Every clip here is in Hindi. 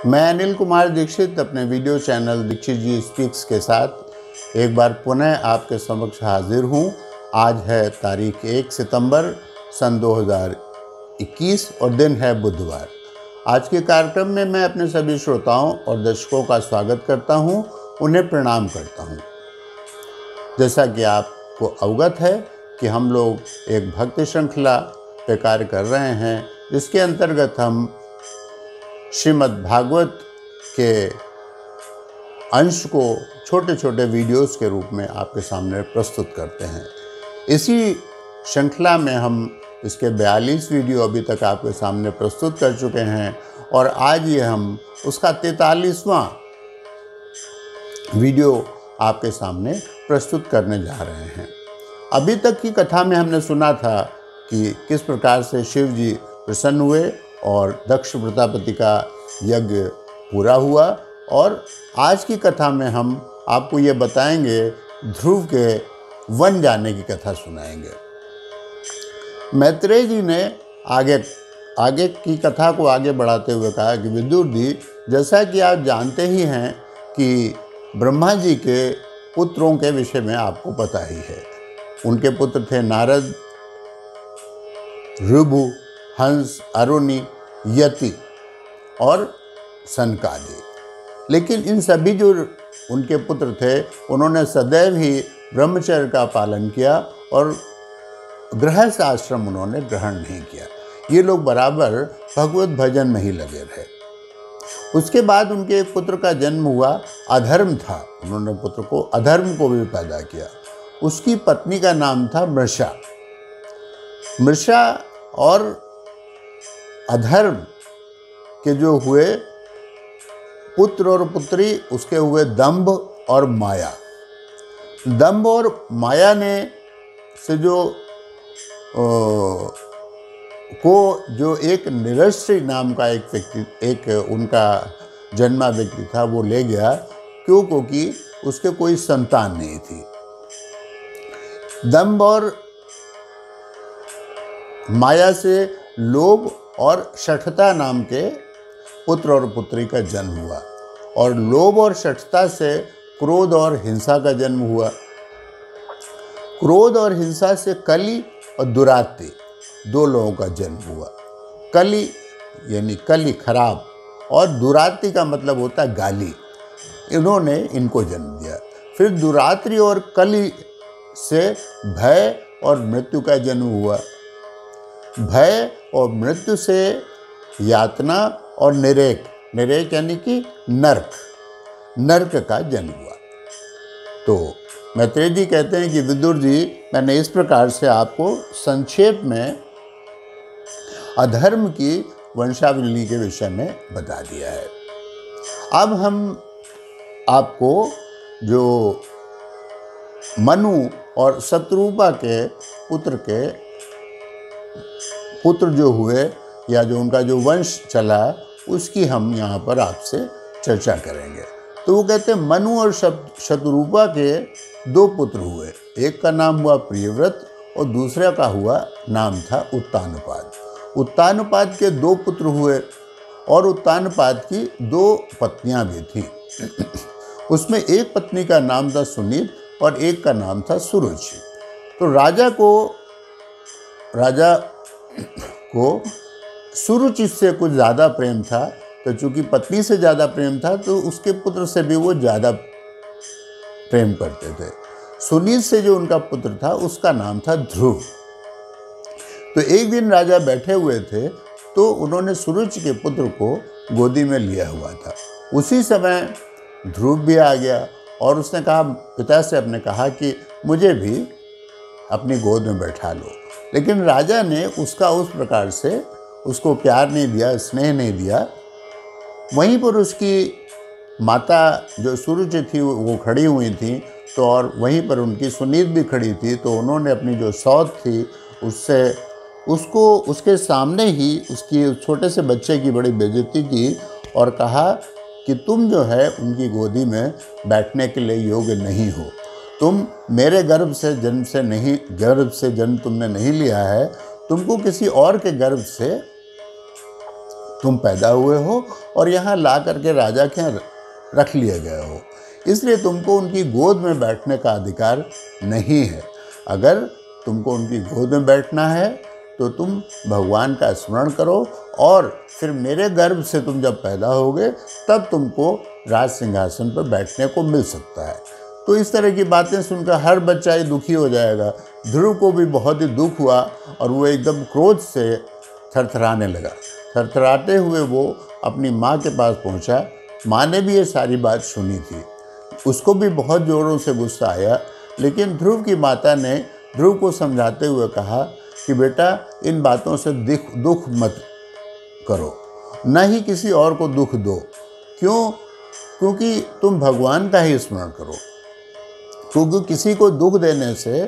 मैं अनिल कुमार दीक्षित अपने वीडियो चैनल दीक्षित जी स्पीक्स के साथ एक बार पुनः आपके समक्ष हाजिर हूँ। आज है तारीख 1 सितंबर सन 2021 और दिन है बुधवार। आज के कार्यक्रम में मैं अपने सभी श्रोताओं और दर्शकों का स्वागत करता हूँ, उन्हें प्रणाम करता हूँ। जैसा कि आपको अवगत है कि हम लोग एक भक्ति श्रृंखला पे कार्य कर रहे हैं, जिसके अंतर्गत हम श्रीमद् भागवत के अंश को छोटे छोटे वीडियोस के रूप में आपके सामने प्रस्तुत करते हैं। इसी श्रृंखला में हम इसके 42 वीडियो अभी तक आपके सामने प्रस्तुत कर चुके हैं और आज ये हम उसका 43वां वीडियो आपके सामने प्रस्तुत करने जा रहे हैं। अभी तक की कथा में हमने सुना था कि किस प्रकार से शिव जी प्रसन्न हुए और दक्ष प्रजापति का यज्ञ पूरा हुआ, और आज की कथा में हम आपको ये बताएंगे, ध्रुव के वन जाने की कथा सुनाएंगे। मैत्रेय जी ने आगे की कथा को आगे बढ़ाते हुए कहा कि विदुर जी, जैसा कि आप जानते ही हैं कि ब्रह्मा जी के पुत्रों के विषय में आपको पता ही है। उनके पुत्र थे नारद, ऋभु, हंस, अरुणि, यति और सनकादि। लेकिन इन सभी जो उनके पुत्र थे, उन्होंने सदैव ही ब्रह्मचर्य का पालन किया और गृहस्थ आश्रम उन्होंने ग्रहण नहीं किया। ये लोग बराबर भगवत भजन में ही लगे रहे। उसके बाद उनके एक पुत्र का जन्म हुआ, अधर्म था। उन्होंने पुत्र को अधर्म को भी पैदा किया। उसकी पत्नी का नाम था मृषा। मृषा और अधर्म के जो हुए पुत्र और पुत्री, उसके हुए दंभ और माया। दंभ और माया ने से जो एक निरश्री नाम का एक व्यक्ति, एक उनका जन्मा व्यक्ति था, वो ले गया। क्योंकि उसके कोई संतान नहीं थी। दंभ और माया से लोभ और शठता नाम के पुत्र और पुत्री का जन्म हुआ, और लोभ और शठता से क्रोध और हिंसा का जन्म हुआ। क्रोध और हिंसा से कलि और दुरात्ति दो लोगों का जन्म हुआ। कलि यानी कलि खराब, और दुरात्ति का मतलब होता है गाली। इन्होंने इनको जन्म दिया। फिर दुरात्रि और कलि से भय और मृत्यु का जन्म हुआ। भय और मृत्यु से यातना और निरेक यानी कि नर्क का जन्म हुआ। तो मैत्रेय जी कहते हैं कि विदुर जी, मैंने इस प्रकार से आपको संक्षेप में अधर्म की वंशावली के विषय में बता दिया है। अब हम आपको जो मनु और शत्रुपा के पुत्र जो हुए, या जो उनका जो वंश चला, उसकी हम यहाँ पर आपसे चर्चा करेंगे। तो वो कहते हैं मनु और शत्रुपा के दो पुत्र हुए। एक का नाम हुआ प्रियव्रत और दूसरे का नाम था उत्तानपाद। उत्तानपाद के दो पुत्र हुए और उत्तानपाद की दो पत्नियां भी थीं। उसमें एक पत्नी का नाम था सुनीत और एक का नाम था सुरुचि। तो राजा को सुरुचि से कुछ ज़्यादा प्रेम था। तो चूँकि पत्नी से ज़्यादा प्रेम था, तो उसके पुत्र से भी वो ज़्यादा प्रेम करते थे। सुनीत से जो उनका पुत्र था, उसका नाम था ध्रुव। तो एक दिन राजा बैठे हुए थे, तो उन्होंने सुरुचि के पुत्र को गोदी में लिया हुआ था। उसी समय ध्रुव भी आ गया और उसने कहा, पिता से अपने कहा कि मुझे भी अपनी गोद में बैठा लो। लेकिन राजा ने उसका उस प्रकार से उसको प्यार नहीं दिया, स्नेह नहीं दिया। वहीं पर उसकी माता जो सुरुचि थी वो खड़ी हुई थी, तो और वहीं पर उनकी सुनीत भी खड़ी थी। तो उन्होंने अपनी जो सौत थी उसके सामने ही उसकी छोटे से बच्चे की बड़ी बेइज्जती की और कहा कि तुम जो है उनकी गोदी में बैठने के लिए योग्य नहीं हो। तुम मेरे गर्भ से जन्म तुमने नहीं लिया है, तुमको किसी और के गर्भ से तुम पैदा हुए हो और यहाँ ला करके राजा के यहाँ रख लिए गए हो, इसलिए तुमको उनकी गोद में बैठने का अधिकार नहीं है। अगर तुमको उनकी गोद में बैठना है तो तुम भगवान का स्मरण करो और फिर मेरे गर्भ से तुम जब पैदा होगे तब तुमको राज सिंहासन पर बैठने को मिल सकता है। तो इस तरह की बातें सुनकर हर बच्चा ही दुखी हो जाएगा। ध्रुव को भी बहुत ही दुख हुआ और वो एकदम क्रोध से थरथराने लगा। थरथराते हुए वो अपनी माँ के पास पहुँचा। माँ ने भी ये सारी बात सुनी थी, उसको भी बहुत ज़ोरों से गुस्सा आया, लेकिन ध्रुव की माता ने ध्रुव को समझाते हुए कहा कि बेटा इन बातों से दुख मत करो, न ही किसी और को दुख दो। क्यों? क्योंकि तुम भगवान का ही स्मरण करो, क्योंकि किसी को दुख देने से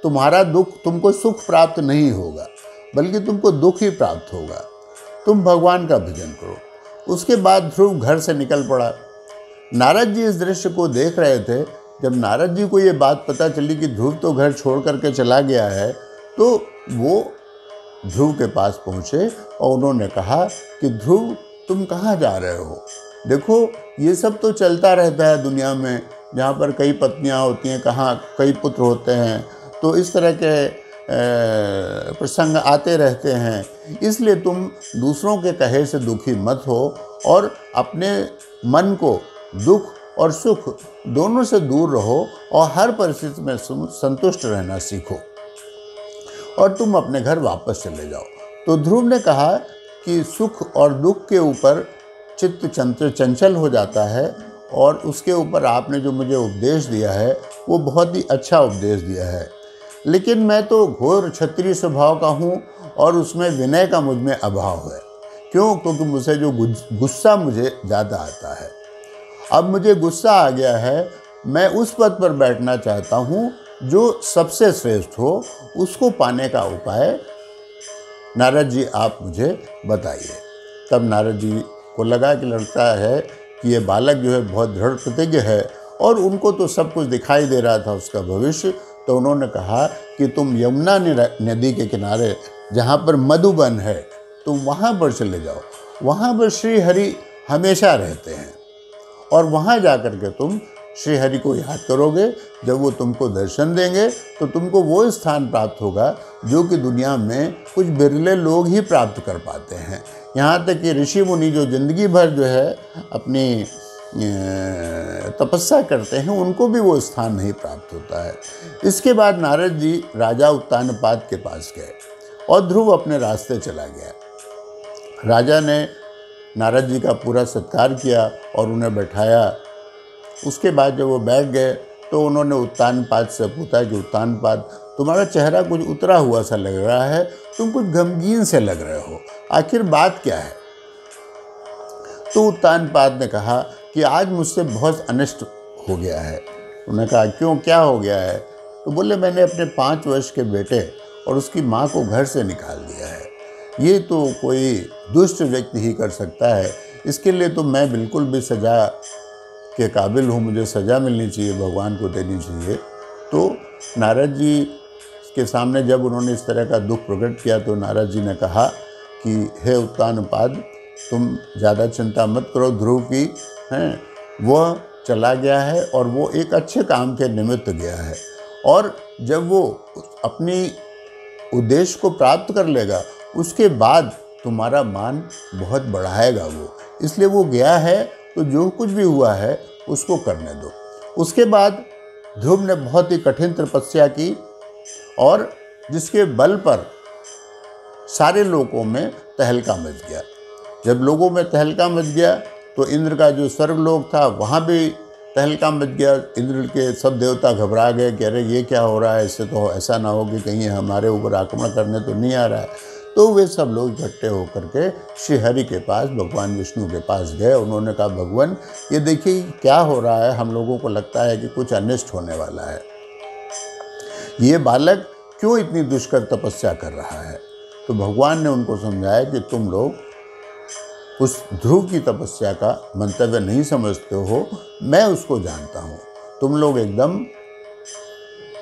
तुम्हारा दुख तुमको सुख प्राप्त नहीं होगा, बल्कि तुमको दुख ही प्राप्त होगा। तुम भगवान का भजन करो। उसके बाद ध्रुव घर से निकल पड़ा। नारद जी इस दृश्य को देख रहे थे। जब नारद जी को ये बात पता चली कि ध्रुव तो घर छोड़ करके चला गया है, तो वो ध्रुव के पास पहुँचे और उन्होंने कहा कि ध्रुव तुम कहाँ जा रहे हो? देखो ये सब तो चलता रहता है दुनिया में, जहाँ पर कई पत्नियाँ होती हैं, कहाँ कई पुत्र होते हैं, तो इस तरह के प्रसंग आते रहते हैं। इसलिए तुम दूसरों के कहे से दुखी मत हो और अपने मन को दुख और सुख दोनों से दूर रहो और हर परिस्थिति में संतुष्ट रहना सीखो और तुम अपने घर वापस चले जाओ। तो ध्रुव ने कहा कि सुख और दुख के ऊपर चित्त चंचल हो जाता है और उसके ऊपर आपने जो मुझे उपदेश दिया है वो बहुत ही अच्छा उपदेश दिया है, लेकिन मैं तो घोर क्षत्रिय स्वभाव का हूँ और उसमें विनय का मुझ में अभाव है। क्यों? क्योंकि मुझे जो गुस्सा मुझे ज़्यादा आता है। अब मुझे गुस्सा आ गया है, मैं उस पद पर बैठना चाहता हूँ जो सबसे श्रेष्ठ हो। उसको पाने का उपाय नारद जी आप मुझे बताइए। तब नारद जी को लगा कि लगता है कि ये बालक जो है बहुत दृढ़ प्रतिज्ञ है और उनको तो सब कुछ दिखाई दे रहा था उसका भविष्य। तो उन्होंने कहा कि तुम यमुना नदी के किनारे जहाँ पर मधुबन है तुम वहाँ पर चले जाओ। वहाँ पर श्री हरि हमेशा रहते हैं और वहाँ जा कर के तुम श्री हरि को याद करोगे। जब वो तुमको दर्शन देंगे तो तुमको वो स्थान प्राप्त होगा जो कि दुनिया में कुछ बिरले लोग ही प्राप्त कर पाते हैं। यहाँ तक कि ऋषि मुनि जो जिंदगी भर जो है अपनी तपस्या करते हैं उनको भी वो स्थान नहीं प्राप्त होता है। इसके बाद नारद जी राजा उत्तानपाद के पास गए और ध्रुव अपने रास्ते चला गया। राजा ने नारद जी का पूरा सत्कार किया और उन्हें बैठाया। उसके बाद जब वो बैठ गए तो उन्होंने उत्तानपाद से पूछा कि उत्तानपाद तुम्हारा चेहरा कुछ उतरा हुआ सा लग रहा है, तुम कुछ गमगीन से लग रहे हो, आखिर बात क्या है? तो उत्तानपाद ने कहा कि आज मुझसे बहुत अनिष्ट हो गया है। उन्होंने कहा क्यों, क्या हो गया है? तो बोले मैंने अपने 5 वर्ष के बेटे और उसकी माँ को घर से निकाल दिया है। ये तो कोई दुष्ट व्यक्ति ही कर सकता है, इसके लिए तो मैं बिल्कुल भी सज़ा के काबिल हूँ, मुझे सज़ा मिलनी चाहिए, भगवान को देनी चाहिए। तो नारद जी के सामने जब उन्होंने इस तरह का दुख प्रकट किया तो नारद जी ने कहा कि हे उत्तानपाद तुम ज़्यादा चिंता मत करो, ध्रुव की हैं वह चला गया है और वो एक अच्छे काम के निमित्त गया है और जब वो अपनी उद्देश्य को प्राप्त कर लेगा उसके बाद तुम्हारा मान बहुत बढ़ाएगा वो, इसलिए वो गया है तो जो कुछ भी हुआ है उसको करने दो। उसके बाद ध्रुव ने बहुत ही कठिन तपस्या की और जिसके बल पर सारे लोगों में तहलका मच गया। जब लोगों में तहलका मच गया तो इंद्र का जो स्वर्गलोक था वहाँ भी तहलका मच गया। इंद्र के सब देवता घबरा गए कि अरे ये क्या हो रहा है, इससे तो ऐसा ना हो कि कहीं हमारे ऊपर आक्रमण करने तो नहीं आ रहा है। तो वे सब लोग इकट्ठे होकर के श्री हरि के पास, भगवान विष्णु के पास गए। उन्होंने कहा भगवान ये देखिए क्या हो रहा है, हम लोगों को लगता है कि कुछ अनिष्ट होने वाला है। ये बालक क्यों इतनी दुष्कर तपस्या कर रहा है? तो भगवान ने उनको समझाया कि तुम लोग उस ध्रुव की तपस्या का मंतव्य नहीं समझते हो, मैं उसको जानता हूँ। तुम लोग एकदम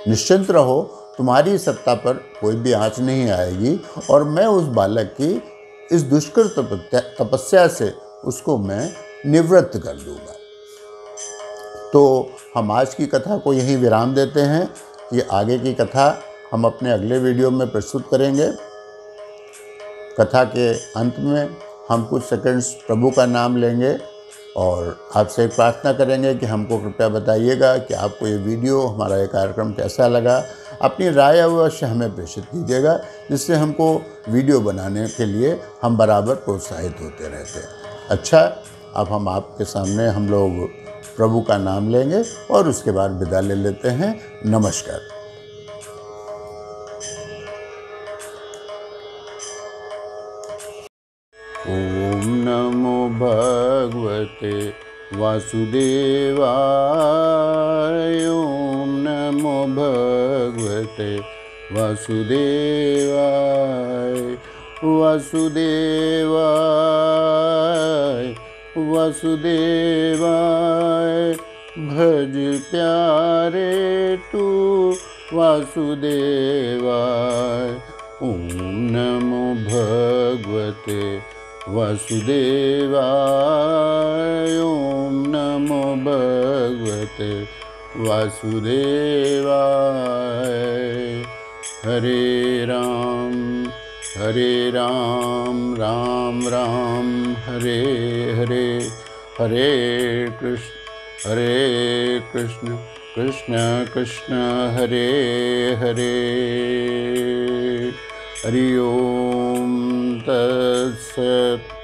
निश्चिंत रहो, तुम्हारी सत्ता पर कोई भी आँच नहीं आएगी और मैं उस बालक की इस दुष्कर तपस्या से उसको मैं निवृत्त कर दूंगा। तो हम आज की कथा को यहीं विराम देते हैं। ये आगे की कथा हम अपने अगले वीडियो में प्रस्तुत करेंगे। कथा के अंत में हम कुछ सेकंड्स प्रभु का नाम लेंगे और आपसे एक प्रार्थना करेंगे कि हमको कृपया बताइएगा कि आपको ये वीडियो, हमारा ये कार्यक्रम कैसा लगा। अपनी राय अवश्य हमें प्रेषित कीजिएगा, जिससे हमको वीडियो बनाने के लिए हम बराबर प्रोत्साहित होते रहते हैं। अच्छा, अब हम आपके सामने हम लोग प्रभु का नाम लेंगे और उसके बाद विदा ले लेते हैं। नमस्कार। ओम नमो भगवते वासुदेवाय। ओम नमो भगवते वासुदेवाय। वासुदेवाय वासुदेवाय भज प्यारे तू वासुदेवाय। ओम नमो भगवते वासुदेवाय। ओम नमो भगवते वासुदेवाय। हरे राम राम राम हरे हरे, हरे कृष्ण कृष्ण कृष्ण हरे हरे। हरि ओम तत्सत्।